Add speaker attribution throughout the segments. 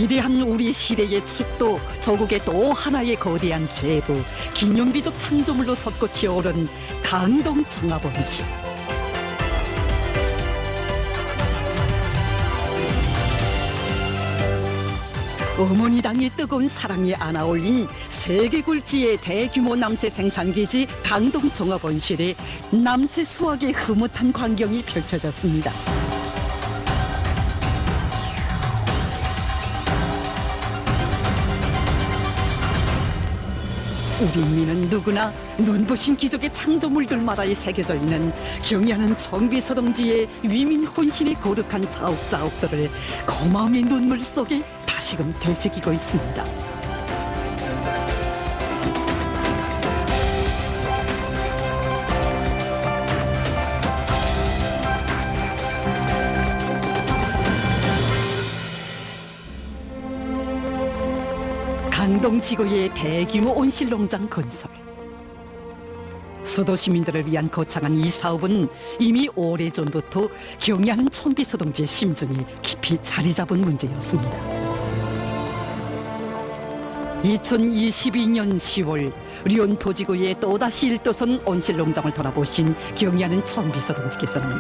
Speaker 1: 위대한 우리 시대의 축도, 조국의 또 하나의 거대한 제부, 기념비적 창조물로 솟구치 오른 강동 종합원시. 어머니 땅의 뜨거운 사랑이 안아올린 세계 굴지의 대규모 남새 생산기지 강동 종합원실에 남새 수확의 흐뭇한 광경이 펼쳐졌습니다. 우리 인민은 누구나 눈부신 기적의 창조물들마다에 새겨져 있는 경의하는 청비서동지의 위민 혼신의 거룩한 자욱자욱들을 고마움의 눈물 속에 다시금 되새기고 있습니다. 강동 지구의 대규모 온실농장 건설. 수도 시민들을 위한 거창한 이 사업은 이미 오래전부터 경의하는 청비서동지의 심중에 깊이 자리 잡은 문제였습니다. 2022년 10월 리온포 지구의 또다시 1도선 온실농장을 돌아보신 경의하는 청비서동지께서는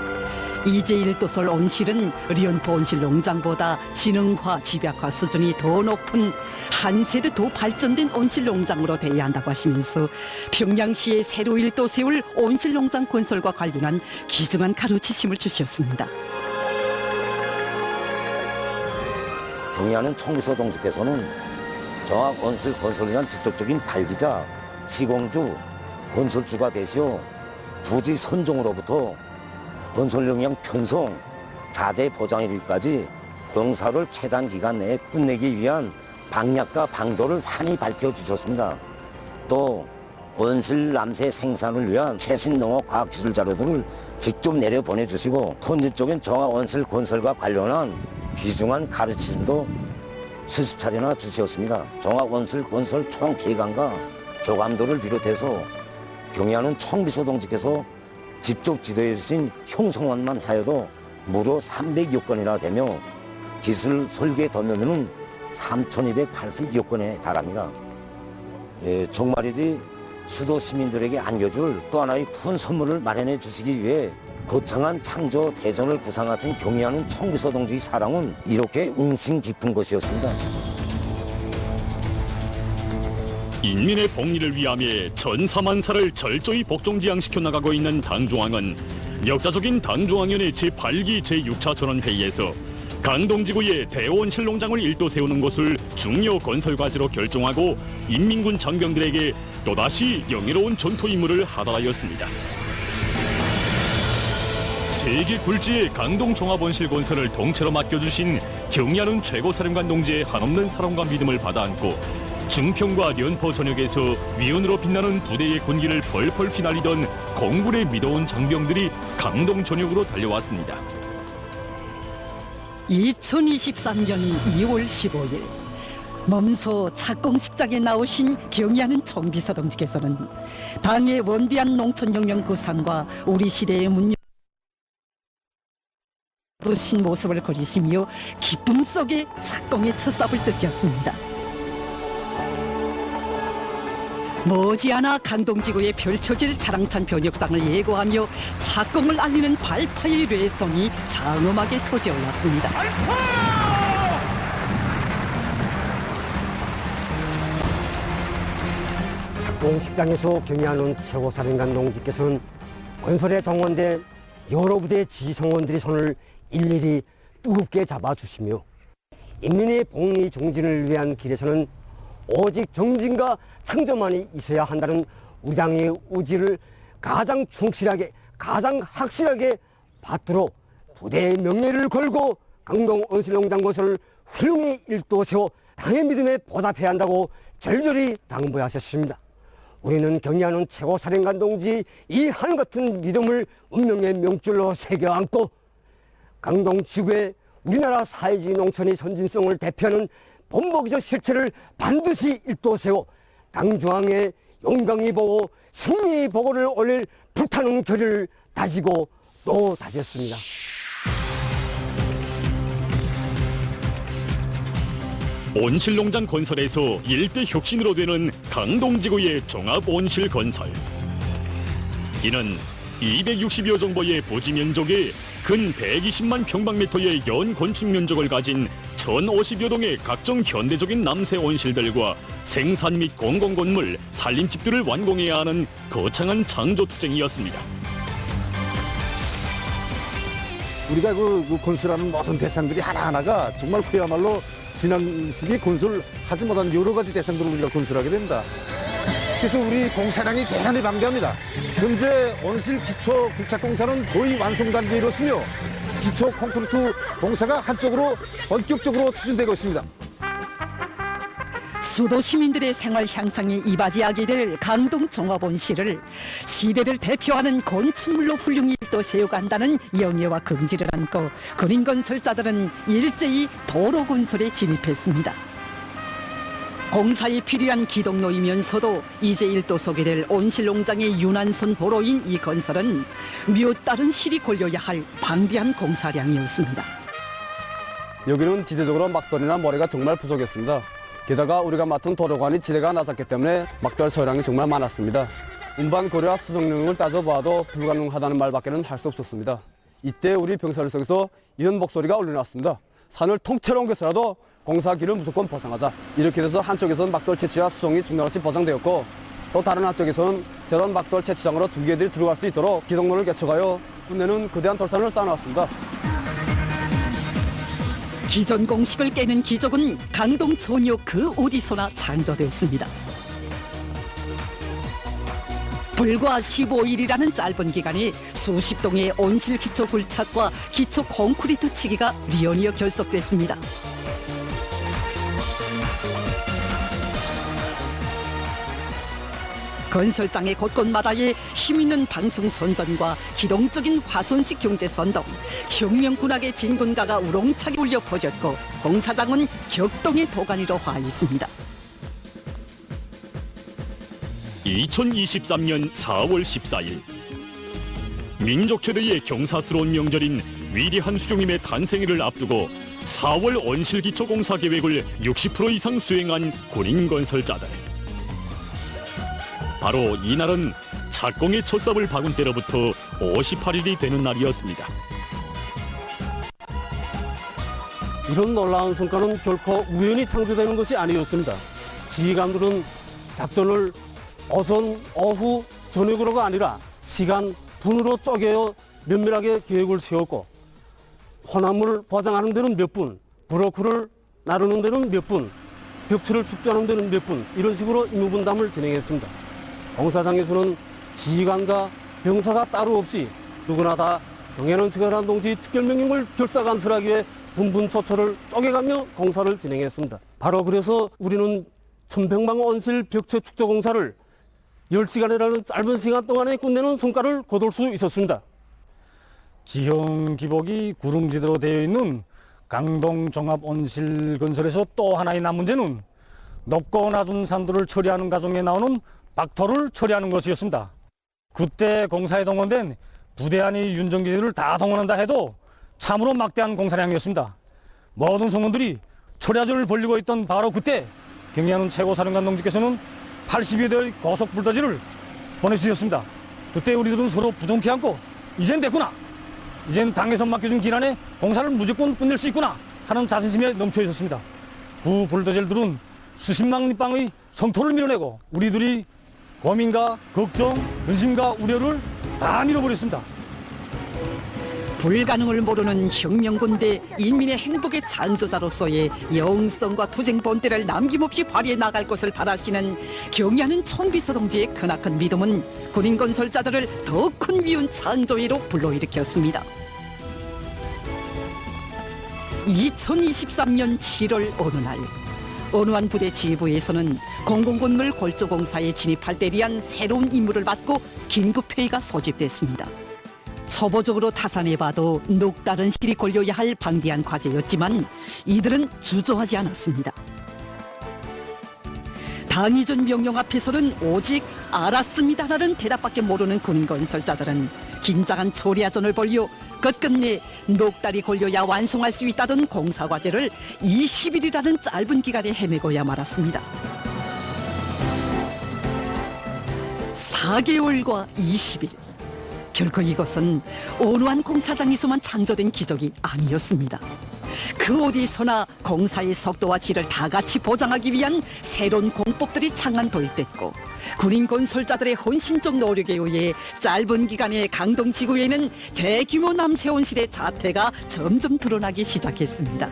Speaker 1: 이제 1도선 온실은 리온포 온실농장보다 지능화, 집약화 수준이 더 높은 한 세대 더 발전된 온실농장으로 돼야 한다고 하시면서 평양시에 새로 1도 세울 온실농장 건설과 관련한 귀중한 가르치심을 주셨습니다.
Speaker 2: 경의하는 청비서동지께서는 정학 온실 건설을 위한 직접적인 발기자, 시공주, 건설주가 되시어 부지 선종으로부터 건설 역량 편성, 자재 보장 이르기까지 공사를 최단 기간 내에 끝내기 위한 방향과 방도를 환히 밝혀주셨습니다. 또 온실 남새 생산을 위한 최신 농업 과학기술 자료들을 직접 내려 보내주시고 헌질적인 정화 온실 건설과 관련한 귀중한 가르침도 수십 차례나 주셨습니다. 정화 온실 건설 총 기획안과 조감도를 비롯해서 경의하는 청비서동지께서 직접 지도해 주신 형성안만 하여도 무려 300여 건이나 되며 기술 설계 도면은 3,280여 건에 달합니다. 정말이지 수도 시민들에게 안겨줄 또 하나의 큰 선물을 마련해 주시기 위해 거창한 창조 대전을 구상하신 경의하는 청비서동지의 사랑은 이렇게 운신 깊은 것이었습니다.
Speaker 3: 인민의 복리를 위함에 전사만사를 철저히 복종지향시켜 나가고 있는 당중앙은 역사적인 당중앙위원회 제8기 제6차 전원회의에서 강동지구에 대온실농장을 1도 세우는 것을 중요 건설과제로 결정하고 인민군 장병들에게 또다시 영예로운 전투 임무를 하달하였습니다. 세계 굴지의 강동 종합원실 건설을 통째로 맡겨주신 경의하는 최고사령관 동지의 한없는 사랑과 믿음을 받아안고 증평과 연포 전역에서 위원으로 빛나는 부대의 군기를 펄펄 휘날리던 공군의 믿어온 장병들이 강동 전역으로 달려왔습니다.
Speaker 1: 2023년 2월 15일 몸소 착공식장에 나오신 경의하는 청비서동지께서는 당의 원대한 농촌혁명 구상과 우리 시대의 문명 신 모습을 그리시며 기쁨 속에 착공에 첫삽을 뜨셨습니다. 머지않아 강동지구에 펼쳐질 자랑찬 변혁상을 예고하며 착공을 알리는 발파의 뇌성이 장엄하게 터져올랐습니다.
Speaker 4: 착공식장에서 경의하는 최고사령관 동지께서는 건설에 동원된 여러 부대 지성원들의 손을 일일이 뜨겁게 잡아주시며 인민의 복리 종진을 위한 길에서는 오직 정진과 창조만이 있어야 한다는 우리 당의 의지를 가장 충실하게, 가장 확실하게 받들어 부대의 명예를 걸고 강동 온실농장 건설을 훌륭히 1도 세워 당의 믿음에 보답해야 한다고 절절히 당부하셨습니다. 우리는 경의하는 최고사령관 동지 이 하늘같은 믿음을 운명의 명줄로 새겨안고 강동 지구의 우리나라 사회주의 농촌의 선진성을 대표하는 본보기적 실체를 반드시 1도 세워 당중앙에 용광이 보고 승리의 보고를 올릴 불타는 결의를 다지고 또 다졌습니다.
Speaker 3: 온실농장 건설에서 일대 혁신으로 되는 강동지구의 종합온실 건설. 이는 260여 정보의 부지 면적에 근 120만 평방미터의 연 건축 면적을 가진 1,050여 동의 각종 현대적인 남새 온실들과 생산 및 공공건물, 산림집들을 완공해야 하는 거창한 창조투쟁이었습니다.
Speaker 5: 우리가 그 건설하는 모든 대상들이 하나하나가 정말 그야말로 지난 시기 건설하지 못한 여러 가지 대상들을 우리가 건설하게 됩니다. 그래서 우리 공사량이 대단히 방대합니다. 현재 온실 기초 국착공사는 거의 완성 단계에 이르렀으며 기초 콘크리트 공사가 한쪽으로 본격적으로 추진되고 있습니다.
Speaker 1: 수도 시민들의 생활 향상에 이바지하게 될 강동 종합온실을 시대를 대표하는 건축물로 훌륭히 또 세워간다는 영예와 긍지를 안고 그린 건설자들은 일제히 도로 건설에 진입했습니다. 공사에 필요한 기동로이면서도 이제 일도속이 될 온실농장의 유난선 도로인 이 건설은 몇 달은 실이 걸려야 할 방대한 공사량이었습니다.
Speaker 6: 여기는 지대적으로 막돌이나 모래가 정말 부족했습니다. 게다가 우리가 맡은 도로관이 지대가 낮았기 때문에 막돌 소량이 정말 많았습니다. 운반 거리와 수송 능력을 따져봐도 불가능하다는 말밖에는 할 수 없었습니다. 이때 우리 병사들 속에서 이런 목소리가 울려났습니다. 산을 통째로 옮겨서라도 공사기를 무조건 보상하자. 이렇게 돼서 한쪽에서는 막돌 채취와 수송이 중단없이 보장되었고 또 다른 한쪽에서는 새로운 막돌 채취장으로 중개들이 들어갈 수 있도록 기동로를 개척하여 군내는 거대한 돌산을 쌓아놨습니다.
Speaker 1: 기존 공식을 깨는 기적은 강동 전역 그 어디서나 창조됐습니다. 불과 15일이라는 짧은 기간에 수십 동의 온실 기초 굴착과 기초 콘크리트 치기가 리언이어 결석됐습니다. 건설장의 곳곳마다의 힘있는 방송 선전과 기동적인 화손식 경제 선동, 혁명 군악의 진군가가 우렁차게 울려 퍼졌고 공사장은 격동의 도가니로 화했습니다.
Speaker 3: 2023년 4월 14일 민족 최대의 경사스러운 명절인 위대한 수령님의 탄생일을 앞두고 4월 온실기초공사 계획을 60% 이상 수행한 군인 건설자들. 바로 이날은 착공의 첫삽을 박은 때로부터 58일이 되는 날이었습니다.
Speaker 7: 이런 놀라운 성과는 결코 우연히 창조되는 것이 아니었습니다. 지휘관들은 작전을 오전, 오후, 저녁으로가 아니라 시간, 분으로 쪼개어 면밀하게 계획을 세웠고 혼합물을 포장하는 데는 몇 분, 브로크를 나르는 데는 몇 분, 벽체를 축조하는 데는 몇 분, 이런 식으로 임무 분담을 진행했습니다. 공사장에서는 지휘관과 병사가 따로 없이 누구나 다 경야는 최가란 동지 특별명령을 결사간설하기 위해 분분초초를 쪼개가며 공사를 진행했습니다. 바로 그래서 우리는 1100만 온실 벽체 축조 공사를 10시간이라는 짧은 시간 동안에 끝내는 성과를 거둘 수 있었습니다.
Speaker 8: 지형 기복이 구릉지대로 되어 있는 강동 종합 온실 건설에서 또 하나의 난 문제는 높고 낮은 산도를 처리하는 과정에 나오는 박토를 처리하는 것이었습니다. 그때 공사에 동원된 부대안이 윤정기들을 다 동원한다 해도 참으로 막대한 공사량이었습니다. 모든 성원들이 철야전을 벌리고 있던 바로 그때 경의하는 최고사령관 동지께서는 80여 대의 고속 불더지를 보내주셨습니다. 그때 우리들은 서로 부둥켜 안고 이젠 됐구나, 이젠 당에서 맡겨준 기간에 공사를 무조건 끝낼 수 있구나 하는 자신심에 넘쳐 있었습니다. 그 불더지들은 수십만 립방의 성토를 밀어내고 우리들이 고민과 걱정, 근심과 우려를 다 밀어버렸습니다.
Speaker 1: 불가능을 모르는 혁명군대 인민의 행복의 창조자로서의 영성과 투쟁 본때를 남김없이 발휘해 나갈 것을 바라시는 경의하는 총비서 동지의 크나큰 믿음은 군인 건설자들을 더 큰 위훈 창조회로 불러일으켰습니다. 2023년 7월 어느 날 어느 한 부대 지휘부에서는 공공건물 골조공사에 진입할 때 위한 새로운 임무를 받고 긴급회의가 소집됐습니다. 초보적으로 타산해봐도 녹다른 실이 걸려야 할 방대한 과제였지만 이들은 주저하지 않았습니다. 당이전 명령 앞에서는 오직 알았습니다라는 대답밖에 모르는 군인 건설자들은 긴장한 초리아전을 벌여 끝끝내 녹달이 걸려야 완성할 수 있다던 공사과제를 20일이라는 짧은 기간에 해내고야 말았습니다. 4개월과 20일. 결코 이것은 온화한 공사장에서만 창조된 기적이 아니었습니다. 그 어디서나 공사의 속도와 질을 다 같이 보장하기 위한 새로운 공법들이 창안도입됐고 군인 건설자들의 헌신적 노력에 의해 짧은 기간에 강동 지구에는 대규모 남세원실의 자태가 점점 드러나기 시작했습니다.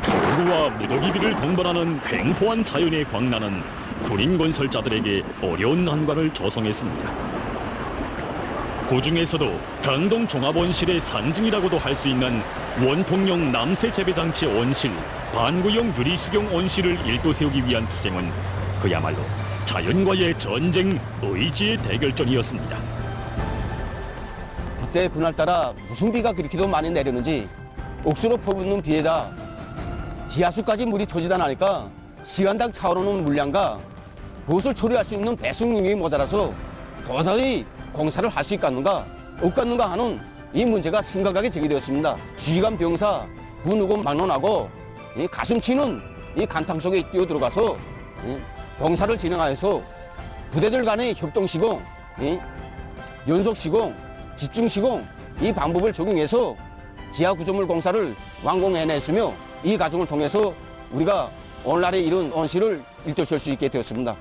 Speaker 3: 강구와 무더기비를 동반하는 횡포한 자연의 광란은 군인 건설자들에게 어려운 난관을 조성했습니다. 그 중에서도 강동 종합온실의 상징이라고도 할 수 있는 원통형 남세 재배장치 온실, 반구형 유리수경 온실을 일도 세우기 위한 투쟁은 그야말로 자연과의 전쟁, 의지의 대결전이었습니다.
Speaker 9: 그때 그날따라 무슨 비가 그렇게도 많이 내리는지 옥수로 퍼붓는 비에다 지하수까지 물이 터지다 나니까 시간당 차오르는 물량과 그것을 처리할 수 있는 배수 능력이 모자라서 도저히 공사를 할 수 있겠는가 없겠는가 하는 이 문제가 심각하게 제기되었습니다. 지휘관 병사 군우군 막론하고 이 가슴치는 이 간탕 속에 뛰어들어가서 공사를 진행하여서 부대들 간의 협동 시공, 연속 시공, 집중 시공 이 방법을 적용해서 지하 구조물 공사를 완공해냈으며 이 과정을 통해서 우리가 오늘날의 이런 온실을 일도시할 수 있게 되었습니다.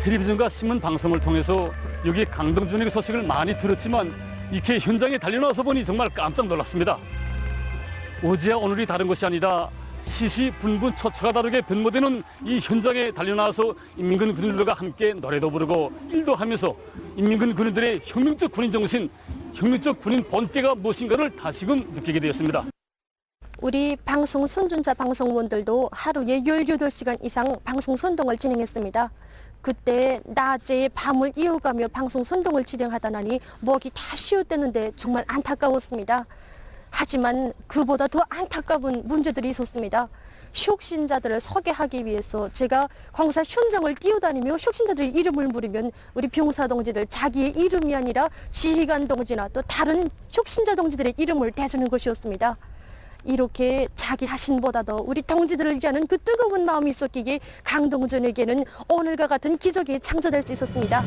Speaker 8: 텔레비전과 신문 방송을 통해서 여기 강동 전역의 소식을 많이 들었지만 이렇게 현장에 달려나와서 보니 정말 깜짝 놀랐습니다. 어제와 오늘이 다른 것이 아니다. 시시분분 처처가 다르게 변모되는 이 현장에 달려나와서 인민군 군인들과 함께 노래도 부르고 일도 하면서 인민군 군인들의 혁명적 군인 정신, 혁명적 군인 본때가 무엇인가를 다시금 느끼게 되었습니다.
Speaker 10: 우리 방송 선준자 방송원들도 하루에 18시간 이상 방송 선동을 진행했습니다. 그때 낮에 밤을 이어가며 방송 선동을 진행하다 나니 목이 다 쉬었대는데 정말 안타까웠습니다. 하지만 그보다 더 안타까운 문제들이 있었습니다. 혁신자들을 소개하기 위해서 제가 공사 현장을 뛰어다니며 혁신자들의 이름을 부르면 우리 병사 동지들 자기의 이름이 아니라 지휘관 동지나 또 다른 혁신자 동지들의 이름을 대주는 것이었습니다. 이렇게 자기 자신보다도 우리 동지들을 위하는 그 뜨거운 마음이 있었기에 강동전에게는 오늘과 같은 기적이 창조될 수 있었습니다.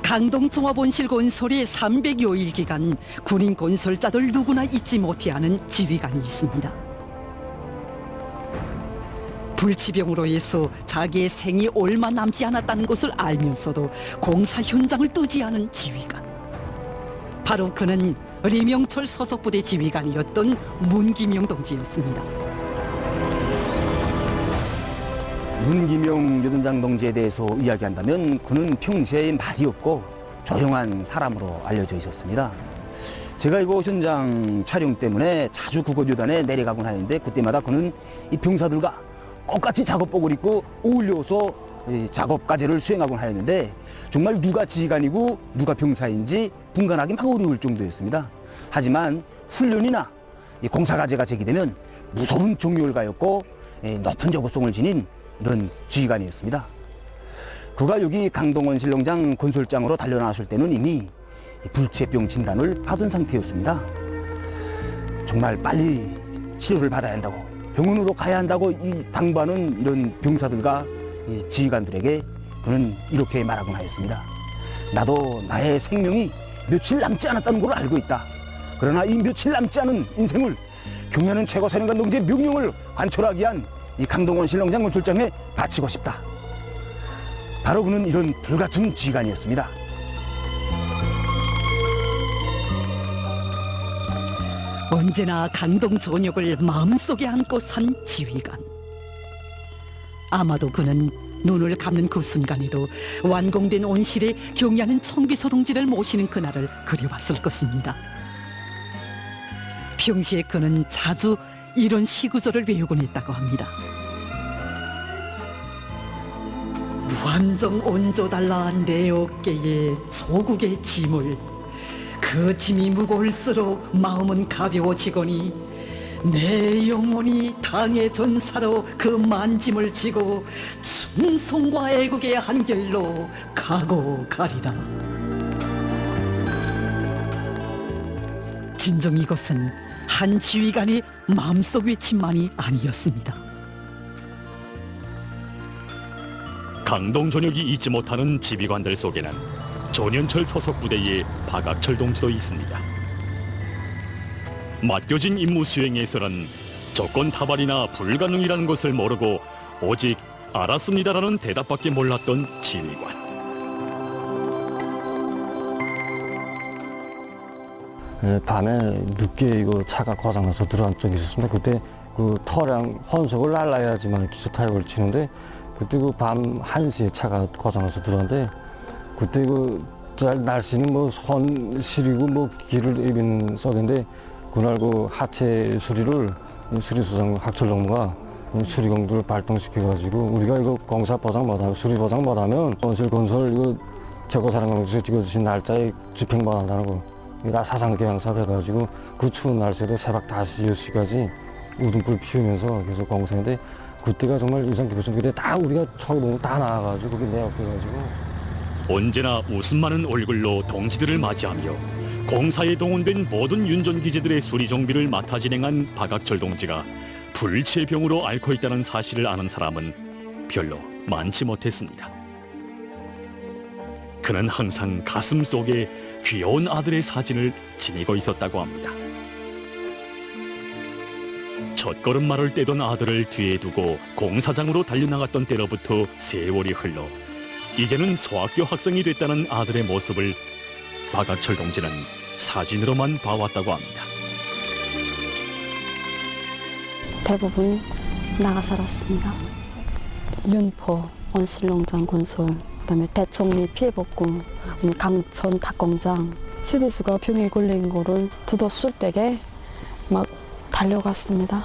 Speaker 1: 강동 종합온실 건설의 300여일 기간 군인 건설자들 누구나 잊지 못해하는 지휘관이 있습니다. 불치병으로 해서 자기의 생이 얼마 남지 않았다는 것을 알면서도 공사 현장을 뜨지 않은 지휘관. 바로 그는 리명철 소속부대 지휘관이었던 문기명 동지였습니다.
Speaker 11: 문기명 유단장 동지에 대해서 이야기한다면 그는 평소에 말이 없고 조용한 사람으로 알려져 있었습니다. 제가 이거 현장 촬영 때문에 자주 국어교단에 내려가곤 하는데 그때마다 그는 이 병사들과 똑같이 작업복을 입고 어울려서 작업 과제를 수행하곤 하였는데 정말 누가 지휘관이고 누가 병사인지 분간하기 막 어려울 정도였습니다. 하지만 훈련이나 공사 과제가 제기되면 무서운 종결가였고 높은 저구성을 지닌 이런 지휘관이었습니다. 그가 여기 강동원실 농장 건설장으로 달려나왔을 때는 이미 불치병 진단을 받은 상태였습니다. 정말 빨리 치료를 받아야 한다고 병원으로 가야 한다고 당부하는 이런 병사들과 지휘관들에게 그는 이렇게 말하곤 하였습니다. 나도 나의 생명이 며칠 남지 않았다는 걸 알고 있다. 그러나 이 며칠 남지 않은 인생을 경의하는 최고사령관 동지의 명령을 관철하기 위한 이 강동원실 농장 건설장에 바치고 싶다. 바로 그는 이런 불같은 지휘관이었습니다.
Speaker 1: 언제나 강동 전역을 마음속에 안고 산 지휘관. 아마도 그는 눈을 감는 그 순간에도 완공된 온실에 경의하는 청비서 동지를 모시는 그날을 그려왔을 것입니다. 평시에 그는 자주 이런 시구절을 외우곤 했다고 합니다. 무한정 얹어달라 내 어깨에 조국의 짐을 그 짐이 무거울수록 마음은 가벼워지거니 내 영혼이 당의 전사로 그 만짐을 지고 충성과 애국의 한결로 가고 가리라. 진정 이것은 한 지휘관의 마음속 외침만이 아니었습니다.
Speaker 3: 강동 전역이 잊지 못하는 지휘관들 속에는 조년철 소속 부대의 박학철 동지도 있습니다. 맡겨진 임무 수행에서는 조건 타발이나 불가능이라는 것을 모르고 오직 알았습니다라는 대답밖에 몰랐던 지휘관.
Speaker 8: 밤에 늦게 이거 차가 고장나서 들어간 적이 있었습니다. 그때 그 터랑 헌석을 날라야지만 기초 타격을 치는데 그때 그 밤 1시에 차가 고장나서 들어갔는데 그때 그 날씨는 뭐 손실이고 뭐 길을 입은 썩인데 그날 그 하체 수리를 수리수장 학철농무가 수리공들을 발동시켜가지고 우리가 이거 공사 보상 못하고 수리 보상 못하면 건설 이거 재고사령관에서 찍어주신 날짜에 집행받는다고 나 사상계양 사업해가지고 그 추운 날씨에도 새벽 5시, 6시까지 우등불 피우면서 계속 공사했는데 그때가 정말 인상 깊었어요. 그때 다 우리가 저기 보면 다 나와가지고 그게 내 옆에가지고
Speaker 3: 언제나 웃음 많은 얼굴로 동지들을 맞이하며 공사에 동원된 모든 윤전기지들의 수리 정비를 맡아 진행한 박학철 동지가 불치병으로 앓고 있다는 사실을 아는 사람은 별로 많지 못했습니다. 그는 항상 가슴 속에 귀여운 아들의 사진을 지니고 있었다고 합니다. 첫걸음말을 떼던 아들을 뒤에 두고 공사장으로 달려나갔던 때로부터 세월이 흘러 이제는 소학교 학생이 됐다는 아들의 모습을 박학철 동지는 사진으로만 봐왔다고 합니다.
Speaker 12: 대부분 나가 살았습니다. 윤포, 온실농장 건설, 그다음에 대청리 피해복구, 강천 닭공장, 세대수가 병에 걸린 거를 두었을 때에 막 달려갔습니다.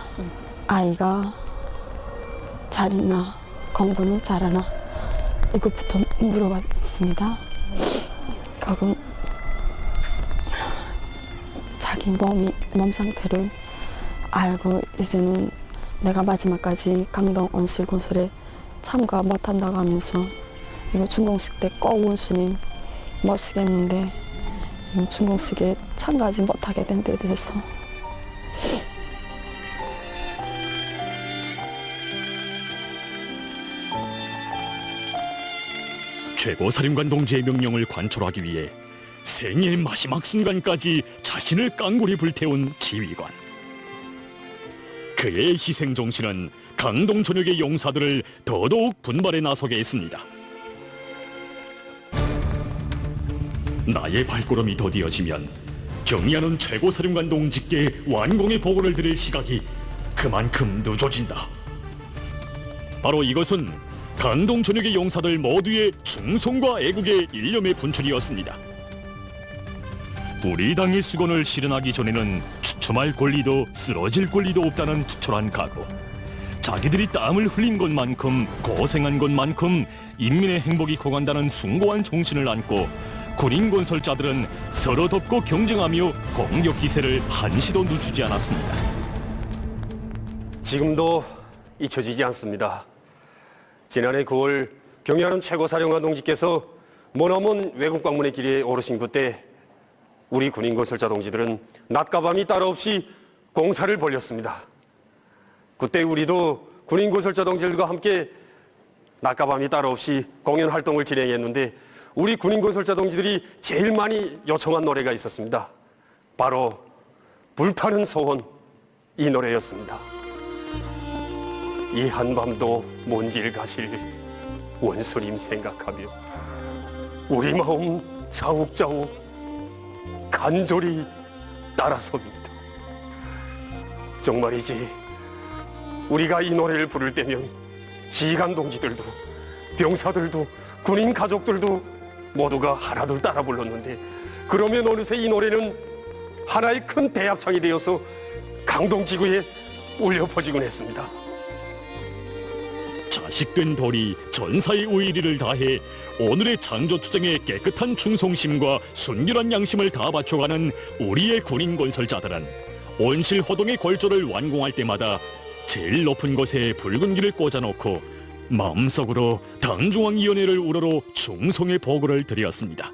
Speaker 12: 아이가 잘 있나, 공부는 잘하나 이것부터 물어봤습니다. 그리고 자기 몸 상태를 알고 이제는 내가 마지막까지 강동 온실 건설에 참가 못한다고 하면서 이거 준공식 때 꼭 원수님 모시겠는데 준공식에 참가하지 못하게 된 데 대해서
Speaker 3: 최고사령관 동지의 명령을 관철하기 위해 생애의 마지막 순간까지 자신을 깡골이 불태운 지휘관. 그의 희생 정신은 강동 전역의 용사들을 더더욱 분발에 나서게 했습니다. 나의 발걸음이 더디어지면 경의하는 최고사령관 동지께 완공의 보고를 드릴 시각이 그만큼 늦어진다. 바로 이것은 강동 전역의 용사들 모두의 충성과 애국의 일념의 분출이었습니다. 우리 당의 수건을 실현하기 전에는 추첨할 권리도 쓰러질 권리도 없다는 투철한 각오. 자기들이 땀을 흘린 것만큼 고생한 것만큼 인민의 행복이 커간다는 숭고한 정신을 안고 군인 건설자들은 서로 덮고 경쟁하며 공격 기세를 한시도 늦추지 않았습니다.
Speaker 13: 지금도 잊혀지지 않습니다. 지난해 9월 경의하는 최고사령관 동지께서 머나먼 외국 방문의 길에 오르신 그때 우리 군인 건설자 동지들은 낮과 밤이 따로 없이 공사를 벌였습니다. 그때 우리도 군인 건설자 동지들과 함께 낮과 밤이 따로 없이 공연 활동을 진행했는데 우리 군인 건설자 동지들이 제일 많이 요청한 노래가 있었습니다. 바로 불타는 소원, 이 노래였습니다. 이 한밤도 먼 길 가실 원수님 생각하며 우리 마음 자욱자욱 간절히 따라섭니다. 정말이지 우리가 이 노래를 부를 때면 지휘관 동지들도 병사들도 군인 가족들도 모두가 하나둘 따라 불렀는데 그러면 어느새 이 노래는 하나의 큰 대합창이 되어서 강동지구에 울려 퍼지곤 했습니다.
Speaker 3: 자식된 돌이 전사의 의리를 다해 오늘의 창조투쟁의 깨끗한 충성심과 순결한 양심을 다 바쳐가는 우리의 군인 건설자들은 온실 호동의 골조를 완공할 때마다 제일 높은 곳에 붉은 길을 꽂아놓고 마음속으로 당중앙위원회를 우러러 충성의 보고를 드렸습니다.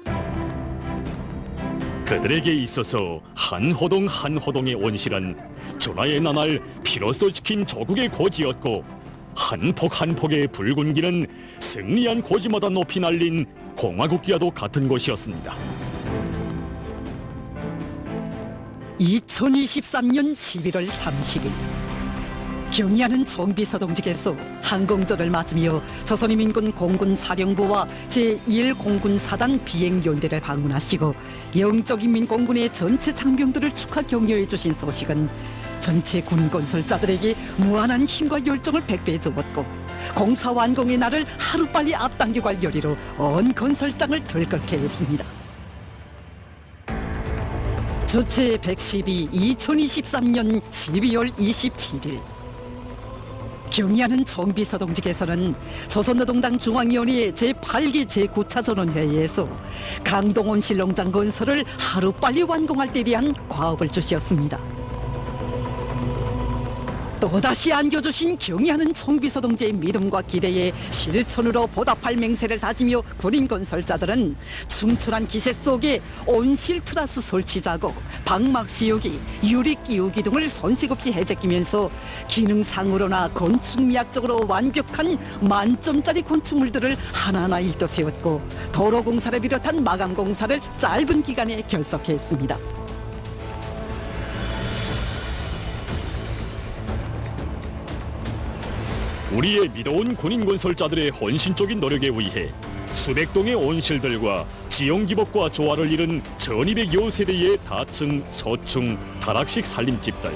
Speaker 3: 그들에게 있어서 한 호동 한 호동의 온실은 전하의 나날 피로써 지킨 조국의 고지였고, 한 폭 한 폭의 붉은 길은 승리한 고지마다 높이 날린 공화국기와도 같은 곳이었습니다.
Speaker 1: 2023년 11월 30일 경의하는 정비서동직에서 항공전을 맞으며 조선인민군 공군사령부와 제1공군사단 비행연대를 방문하시고 영적인민공군의 전체 장병들을 축하 격려해 주신 소식은 전체 군 건설자들에게 무한한 힘과 열정을 백배해 주었고, 공사 완공의 날을 하루빨리 앞당겨갈 열의로 온 건설장을 들끓게 했습니다. 주체 112 2023년 12월 27일 경의하는 정비서동직에서는 조선노동당 중앙위원회 제8기 제9차 전원회의에서 강동온실 농장 건설을 하루빨리 완공할 때 대한 과업을 주셨습니다. 또다시 안겨주신 경의하는 정비서동지의 믿음과 기대에 실천으로 보답할 맹세를 다지며 군인 건설자들은 충출한 기세 속에 온실 트라스 설치 작업, 방막 씌우기, 유리 끼우기 등을 손색 없이 해제끼면서 기능상으로나 건축 미학적으로 완벽한 만점짜리 건축물들을 하나하나 일도 세웠고, 도로 공사를 비롯한 마감 공사를 짧은 기간에 결석했습니다.
Speaker 3: 우리의 믿어온 군인 건설자들의 헌신적인 노력에 의해 수백 동의 온실들과 지형기법과 조화를 이룬 1200여 세대의 다층, 서층, 다락식 살림집들,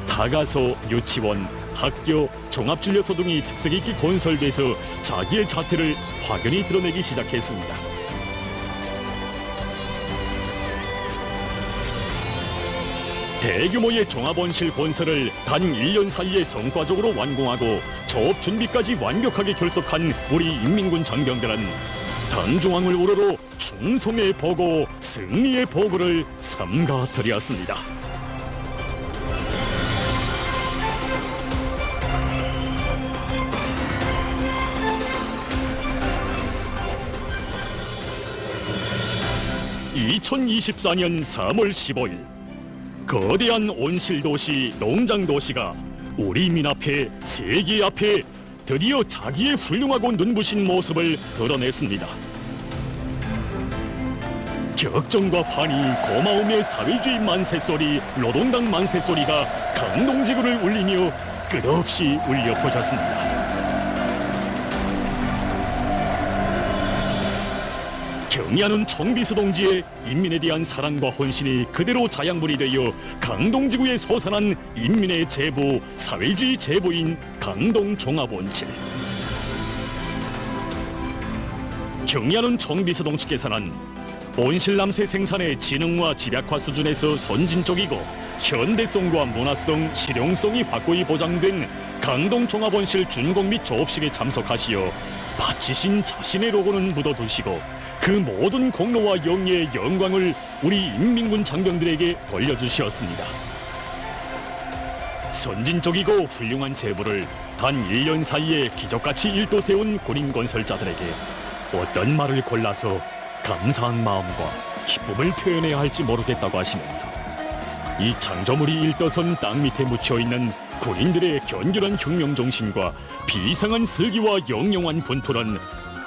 Speaker 3: 다가소, 유치원, 학교, 종합진료소 등이 특색 있게 건설돼서 자기의 자태를 확연히 드러내기 시작했습니다. 대규모의 종합온실 건설을 단 1년 사이에 성과적으로 완공하고 조업 준비까지 완벽하게 결석한 우리 인민군 장병들은 당중앙을 우러러 충성의 보고, 승리의 보고를 삼가 드렸습니다. (2024년 3월 15일) 거대한 온실도시, 농장도시가 우리 민 앞에, 세계 앞에 드디어 자기의 훌륭하고 눈부신 모습을 드러냈습니다. 격정과 환희, 고마움의 사회주의 만세소리, 노동당 만세소리가 강동지구를 울리며 끝없이 울려 퍼졌습니다. 경의하는 정비서동지의 인민에 대한 사랑과 헌신이 그대로 자양분이 되어 강동지구에 솟아난 인민의 제보, 사회주의 제보인 강동종합온실. 경의하는 정비서동측에서는 온실남새 생산의 진흥화 집약화 수준에서 선진적이고 현대성과 문화성, 실용성이 확고히 보장된 강동종합온실 준공 및 조업식에 참석하시어 바치신 자신의 로고는 묻어두시고 그 모든 공로와 영예의 영광을 우리 인민군 장병들에게 돌려주시었습니다. 선진적이고 훌륭한 제보를 단 1년 사이에 기적같이 일도 세운 군인 건설자들에게 어떤 말을 골라서 감사한 마음과 기쁨을 표현해야 할지 모르겠다고 하시면서 이 창조물이 일떠선 땅 밑에 묻혀있는 군인들의 견결한 혁명정신과 비상한 슬기와 영영한 분투는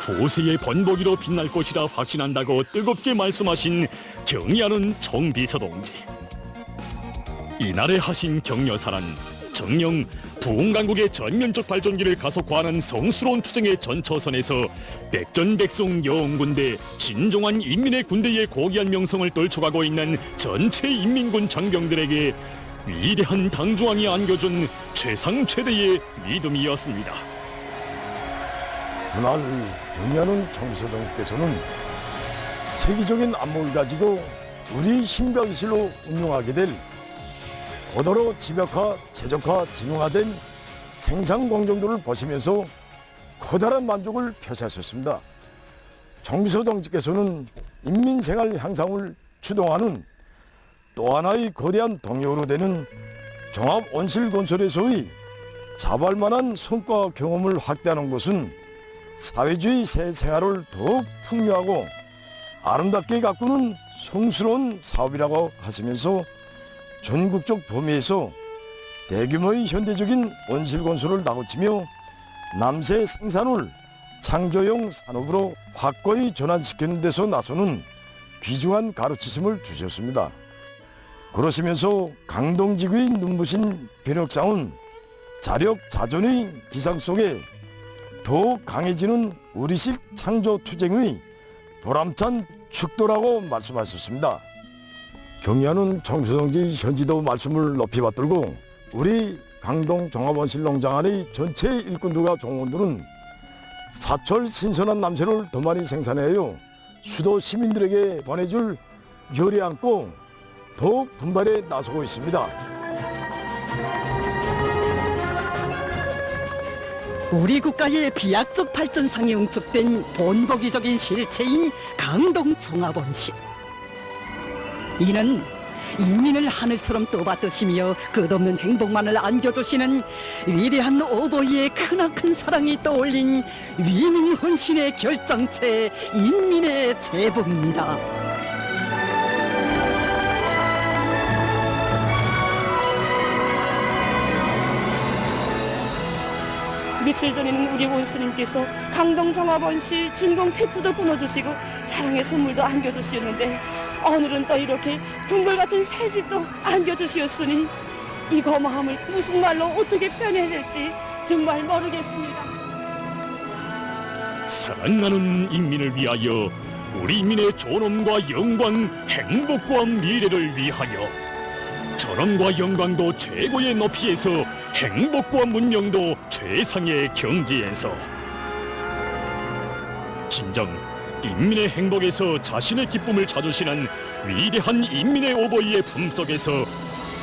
Speaker 3: 후세의 번복이로 빛날 것이라 확신한다고 뜨겁게 말씀하신 경의하는 정비서동지. 이날에 하신 격려사는 정녕 부흥강국의 전면적 발전기를 가속화하는 성스러운 투쟁의 전처선에서 백전백승 여웅군대, 진정한 인민의 군대의 고귀한 명성을 떨쳐가고 있는 전체 인민군 장병들에게 위대한 당중앙이 안겨준 최상 최대의 믿음이었습니다.
Speaker 14: 그날 경의하는 정비서동께서는 세계적인 안목을 가지고 우리 힘과 기술로 운용하게 될 고도로 집약화, 최적화, 진흥화된 생산 공정도를 보시면서 커다란 만족을 표시하셨습니다. 정비서동께서는 인민생활 향상을 추동하는 또 하나의 거대한 동력으로 되는 종합온실건설에서의 자발만한 성과 경험을 확대하는 것은 사회주의 새 생활을 더욱 풍요하고 아름답게 가꾸는 성스러운 사업이라고 하시면서 전국적 범위에서 대규모의 현대적인 온실건설을 다그치며 남새 생산을 창조형 산업으로 확고히 전환시키는 데서 나서는 귀중한 가르치심을 주셨습니다. 그러시면서 강동지구의 눈부신 변혁상은 자력 자존의 기상 속에 더욱 강해지는 우리식 창조 투쟁의 보람찬 축도라고 말씀하셨습니다. 경의하는 청소동지 현지도 말씀을 높이 받들고 우리 강동 종합온실농장 안의 전체 일꾼들과 종원들은 사철 신선한 남새를 더 많이 생산하여 수도 시민들에게 보내줄 열에 안고 더욱 분발에 나서고 있습니다.
Speaker 1: 우리 국가의 비약적 발전상에 응축된 본보기적인 실체인 강동 종합온실. 이는 인민을 하늘처럼 떠받드시며 끝없는 행복만을 안겨주시는 위대한 오보이의 크나큰 사랑이 떠올린 위민 헌신의 결정체 인민의 제보입니다.
Speaker 15: 며칠 전에는 우리 원수님께서 강동 종합온실 준공 테프도 끊어주시고 사랑의 선물도 안겨주시었는데 오늘은 또 이렇게 궁궐 같은 새 집도 안겨주시었으니 이 고마움을 무슨 말로 어떻게 표현해야 될지 정말 모르겠습니다.
Speaker 3: 사랑하는 인민을 위하여 우리 인민의 존엄과 영광, 행복과 미래를 위하여 전원과 영광도 최고의 높이에서 행복과 문명도 최상의 경지에서 진정 인민의 행복에서 자신의 기쁨을 찾으시는 위대한 인민의 오보이의 품속에서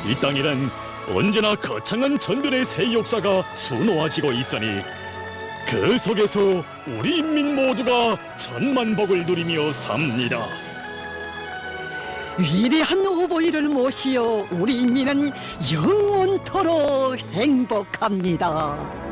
Speaker 3: 이 땅에는 언제나 거창한 전변의 새 역사가 수놓아지고 있으니 그 속에서 우리 인민 모두가 천만복을 누리며 삽니다.
Speaker 1: 위대한 오보이를 모시어 우리 인민은 영원토록 행복합니다.